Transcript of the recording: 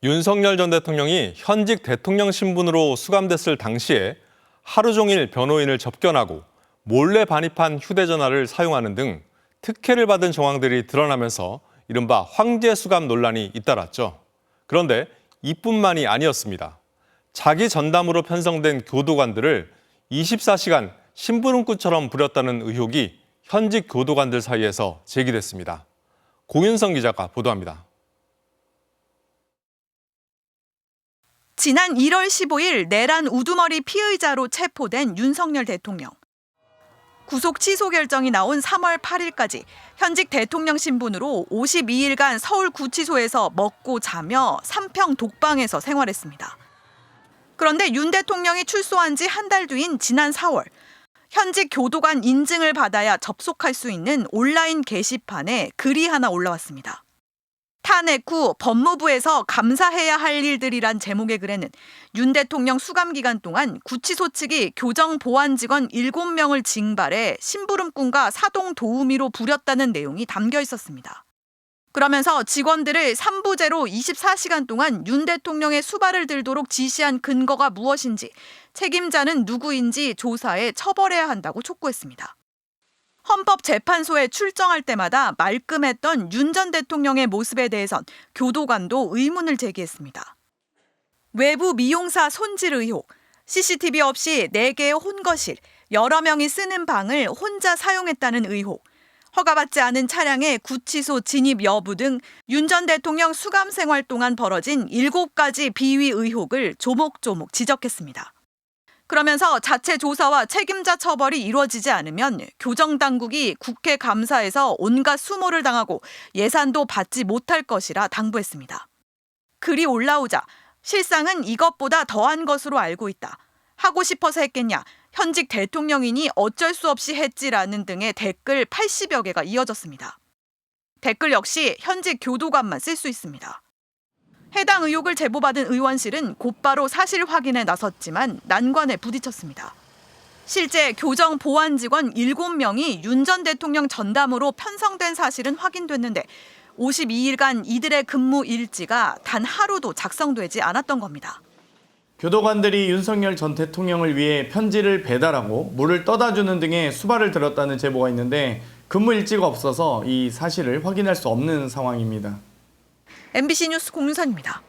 윤석열 전 대통령이 현직 대통령 신분으로 수감됐을 당시에 하루 종일 변호인을 접견하고 몰래 반입한 휴대전화를 사용하는 등 특혜를 받은 정황들이 드러나면서 이른바 황제 수감 논란이 잇따랐죠. 그런데 이뿐만이 아니었습니다. 자기 전담으로 편성된 교도관들을 24시간 심부름꾼처럼 부렸다는 의혹이 현직 교도관들 사이에서 제기됐습니다. 고윤성 기자가 보도합니다. 지난 1월 15일 내란 우두머리 피의자로 체포된 윤석열 대통령. 구속 취소 결정이 나온 3월 8일까지 현직 대통령 신분으로 52일간 서울구치소에서 먹고 자며 3평 독방에서 생활했습니다. 그런데 윤 대통령이 출소한 지 한 달 뒤인 지난 4월, 현직 교도관 인증을 받아야 접속할 수 있는 온라인 게시판에 글이 하나 올라왔습니다. 탄핵 후 법무부에서 감사해야 할 일들이란 제목의 글에는 윤 대통령 수감 기간 동안 구치소 측이 교정 보안 직원 7명을 징발해 심부름꾼과 사동 도우미로 부렸다는 내용이 담겨 있었습니다. 그러면서 직원들을 3부제로 24시간 동안 윤 대통령의 수발을 들도록 지시한 근거가 무엇인지, 책임자는 누구인지 조사해 처벌해야 한다고 촉구했습니다. 헌법재판소에 출정할 때마다 말끔했던 윤 전 대통령의 모습에 대해선 교도관도 의문을 제기했습니다. 외부 미용사 손질 의혹, CCTV 없이 4개의 혼거실, 여러 명이 쓰는 방을 혼자 사용했다는 의혹, 허가받지 않은 차량의 구치소 진입 여부 등 윤 전 대통령 수감 생활 동안 벌어진 7가지 비위 의혹을 조목조목 지적했습니다. 그러면서 자체 조사와 책임자 처벌이 이루어지지 않으면 교정당국이 국회 감사에서 온갖 수모를 당하고 예산도 받지 못할 것이라 당부했습니다. 글이 올라오자 실상은 이것보다 더한 것으로 알고 있다. 하고 싶어서 했겠냐. 현직 대통령이니 어쩔 수 없이 했지라는 등의 댓글 80여 개가 이어졌습니다. 댓글 역시 현직 교도관만 쓸 수 있습니다. 해당 의혹을 제보받은 의원실은 곧바로 사실 확인에 나섰지만 난관에 부딪혔습니다. 실제 교정 보안 직원 7명이 윤 전 대통령 전담으로 편성된 사실은 확인됐는데 52일간 이들의 근무 일지가 단 하루도 작성되지 않았던 겁니다. 교도관들이 윤석열 전 대통령을 위해 편지를 배달하고 물을 떠다주는 등의 수발을 들었다는 제보가 있는데 근무 일지가 없어서 이 사실을 확인할 수 없는 상황입니다. MBC 뉴스 공윤선입니다.